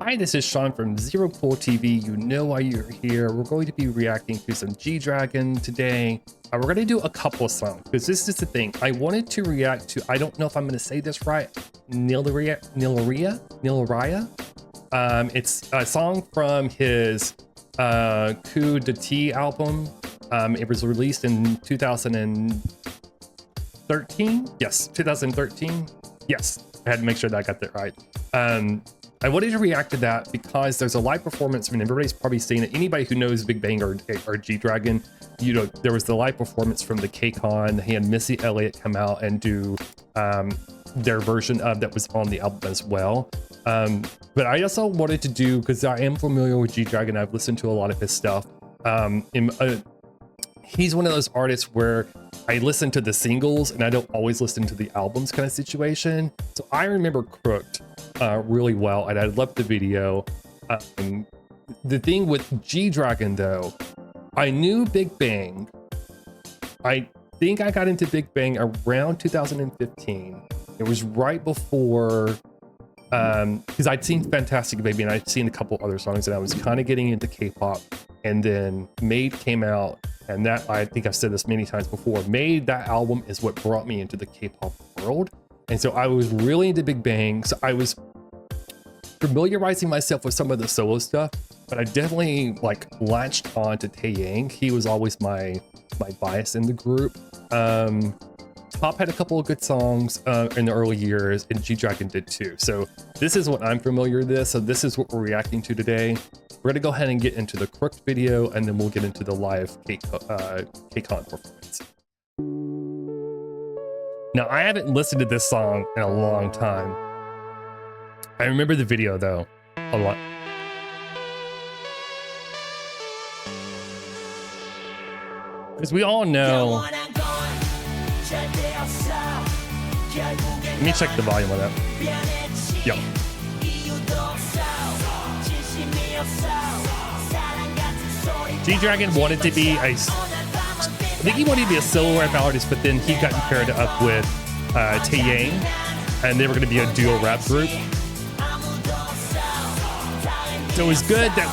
Hi, this is Sean from Zero Cool TV. You know why you're here. We're going to be reacting to some G-Dragon today. We're going to do a couple of songs because this is the thing. I wanted to react to, I don't know if I'm going to say this right, Niliria. It's a song from his Coup de Tea album. It was released in 2013. Yes, 2013. Yes, I had to make sure that I got that right. I wanted to react to that because there's a live performance. I mean, everybody's probably seen it. Anybody who knows Big Bang or G-Dragon, you know, there was the live performance from the K-Con. He had Missy, Elliot come out and do their version of that was on the album as well. But I also wanted to do, because I am familiar with G-Dragon, I've listened to a lot of his stuff. He's one of those artists where I listen to the singles and I don't always listen to the albums kind of situation. So I remember Crooked really well, and I loved the video. The thing with G-Dragon though, I knew Big Bang. I think I got into Big Bang around 2015. It was right before, because I'd seen Fantastic Baby and I'd seen a couple other songs, and I was kind of getting into K-pop. And then Made came out, and that, I think I've said this many times before, Made, that album is what brought me into the K-pop world. And so I was really into Big Bang. So I was familiarizing myself with some of the solo stuff, but I definitely like latched on to Taeyang. He was always my bias in the group. Top had a couple of good songs in the early years, and G-Dragon did too. So this is what I'm familiar with this. So this is what we're reacting to today. We're gonna go ahead and get into the Crooked video, and then we'll get into the live K-Con performance. Now, I haven't listened to this song in a long time. I remember the video though, a lot. Because we all know. Let me check the volume on that. Yep. G-Dragon wanted to be I think he wanted to be a solo rap artist, but then he got paired up with Taeyang, and they were going to be a duo rap group. So it was good that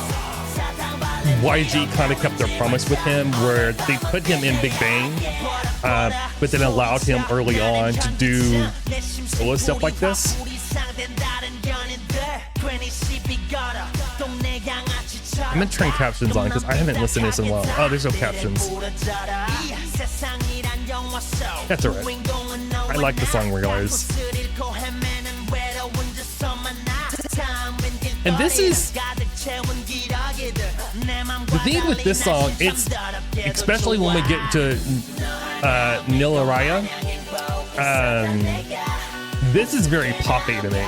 YG kind of kept their promise with him, where they put him in Big Bang, but then allowed him early on to do solo stuff like this. I'm gonna turn captions on because I haven't listened to this in a while. Oh, there's no captions. That's alright. I like the song regardless. And this is the thing with this song. It's especially when we get to Niliria. This is very poppy to me.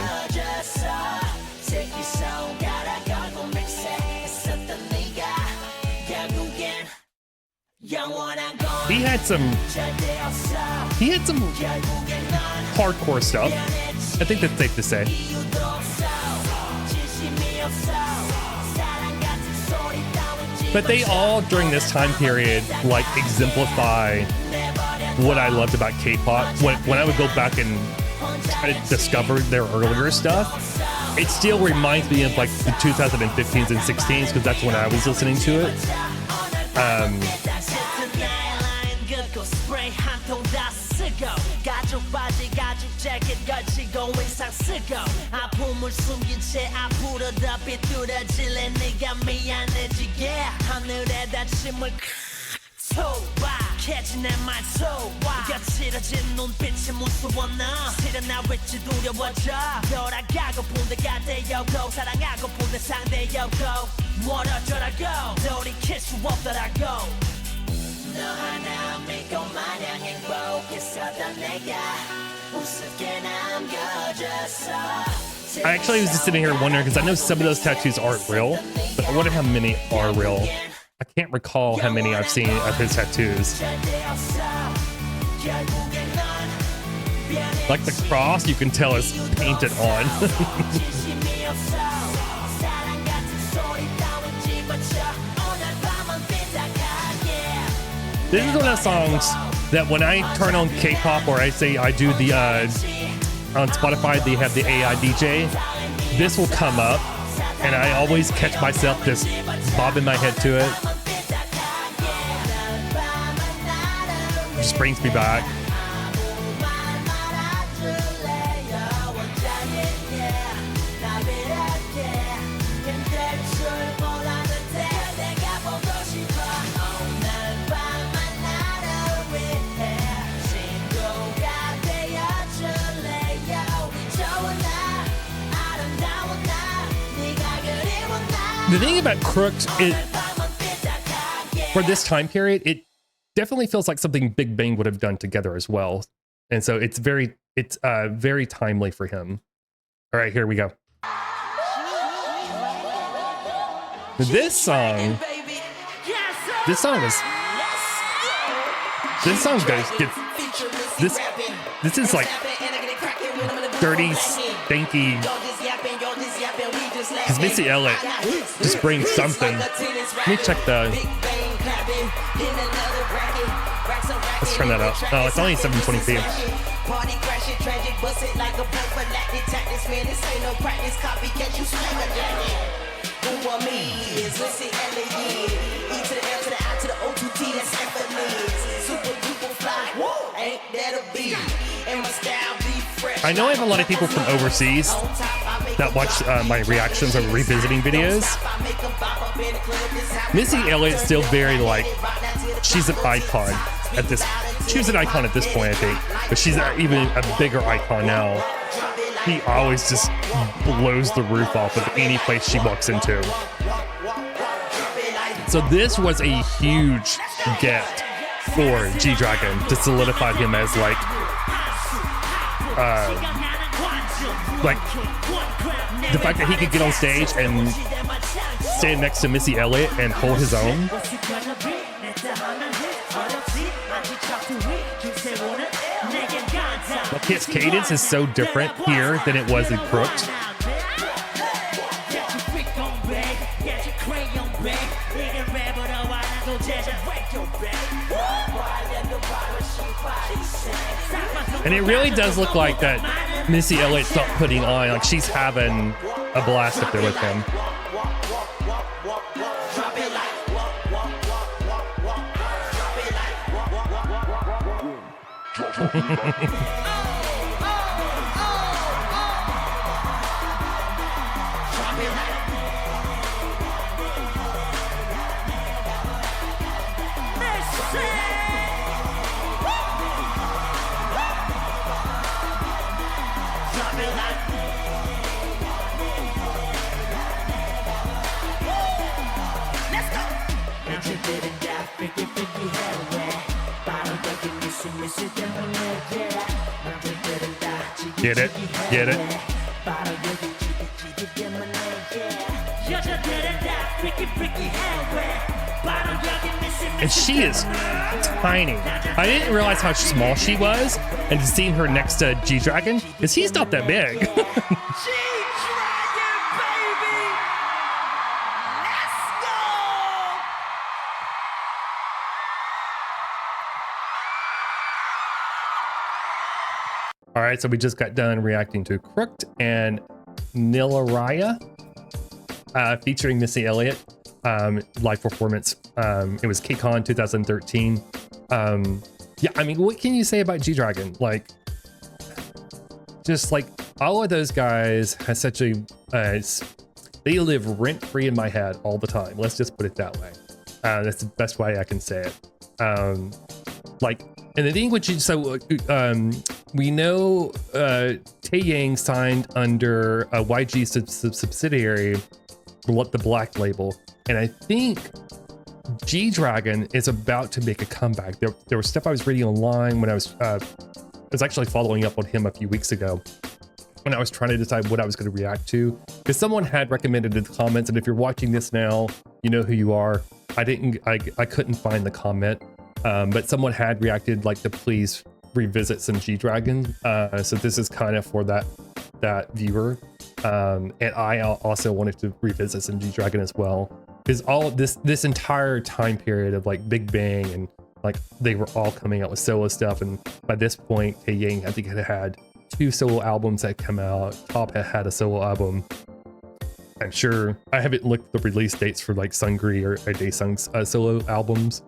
He had some hardcore stuff. I think that's safe to say. But they all, during this time period, like exemplify what I loved about K-pop. When I would go back and try to discover their earlier stuff, it still reminds me of like the 2015s and 16s, because that's when I was listening to it. I actually was just sitting here wondering, because I know some of those tattoos aren't real, but I wonder how many are real. I can't recall how many I've seen of his tattoos. Like the cross, you can tell is painted on. This is one of the songs that when I turn on K-pop, or I say I do the on Spotify, they have the AI DJ. This will come up And I always catch myself just bobbing my head to it. It just brings me back. The thing about Crooked is, for this time period, it definitely feels like something Big Bang would have done together as well. And so it's very timely for him. All right, here we go. This song this is like dirty, stanky. Because Missy Elliot just brings something. Let me check the. Let's turn that up. Oh, it's only 720p. I know I have a lot of people from overseas that watch my reactions of revisiting videos. Missy Elliott's still very like, she's an icon at this. She was an icon at this point, I think, but she's even a bigger icon now. He always just blows the roof off of any place she walks into. So this was a huge get for G-Dragon to solidify him as like the fact that he could get on stage and stand next to Missy Elliott and hold his own. Like his cadence is so different here than it was in Crooked. And it really does look like that Missy Elliott's not putting on, like she's having a blast up there with him. Get it? Get it? And she is tiny. I didn't realize how small she was, and seeing her next to G-Dragon, because he's not that big. All right, so we just got done reacting to Crooked and Niliria, featuring Missy Elliott, live performance. It was KCON 2013. Yeah, I mean, what can you say about G-Dragon? Like, just like all of those guys has such a, they live rent-free in my head all the time. Let's just put it that way. That's the best way I can say it. Like, and the thing which is so, we know Taeyang signed under a YG subsidiary, the Black Label, and I think G-Dragon is about to make a comeback. There was stuff I was reading online when I was actually following up on him a few weeks ago when I was trying to decide what I was going to react to, because someone had recommended in the comments, and if you're watching this now, you know who you are. I couldn't find the comment, but someone had reacted like to please revisit some G-Dragon. So this is kind of for that viewer. And I also wanted to revisit some G-Dragon as well, because all this entire time period of like Big Bang and like they were all coming out with solo stuff, and by this point Taeyang I think had 2 solo albums that come out. Top had a solo album. I'm sure I haven't looked at the release dates for like Sungri or Daesung's solo albums.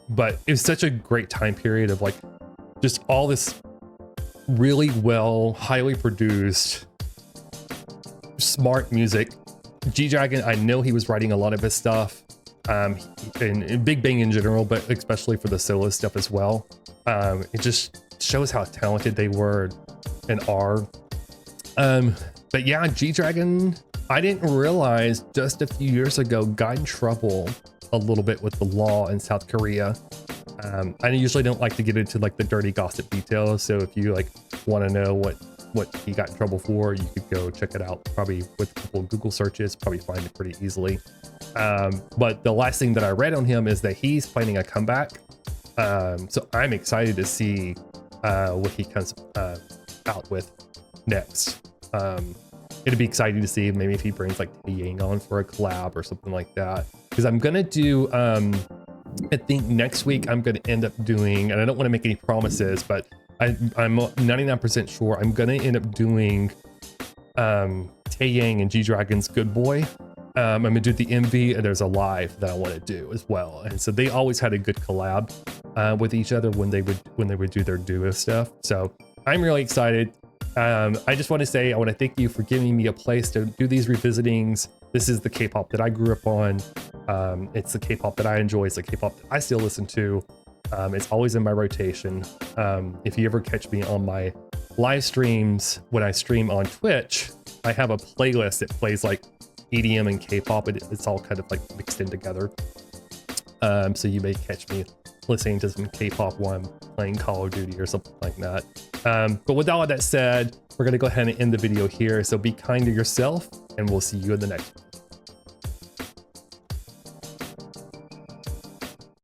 But it was such a great time period of like just all this really well, highly produced, smart music. G-Dragon, I know he was writing a lot of his stuff, and Big Bang in general, but especially for the solo stuff as well. It just shows how talented they were and are. But yeah, G-Dragon, I didn't realize just a few years ago got in trouble a little bit with the law in South Korea. I usually don't like to get into like the dirty gossip details, so if you like want to know what he got in trouble for, you could go check it out. Probably with a couple of Google searches, probably find it pretty easily. But the last thing that I read on him is that he's planning a comeback. So I'm excited to see what he comes out with next. It'd be exciting to see maybe if he brings like Yang on for a collab or something like that. Because I'm gonna do, I think next week I'm gonna end up doing, and I don't want to make any promises, but I'm 99% sure I'm gonna end up doing Taeyang and G-Dragon's Good Boy. I'm gonna do the MV, and there's a live that I want to do as well. And so they always had a good collab with each other when they would do their duo stuff. So I'm really excited. I just want to say, I want to thank you for giving me a place to do these revisitings. This is the K-pop that I grew up on. It's the K-pop that I enjoy. It's the K-pop that I still listen to. It's always in my rotation. If you ever catch me on my live streams, when I stream on Twitch, I have a playlist that plays like EDM and K-pop. It's all kind of like mixed in together. So you may catch me listening to some K-pop while I'm playing Call of Duty or something like that. But with all of that said, we're going to go ahead and end the video here. So be kind to yourself, and we'll see you in the next one.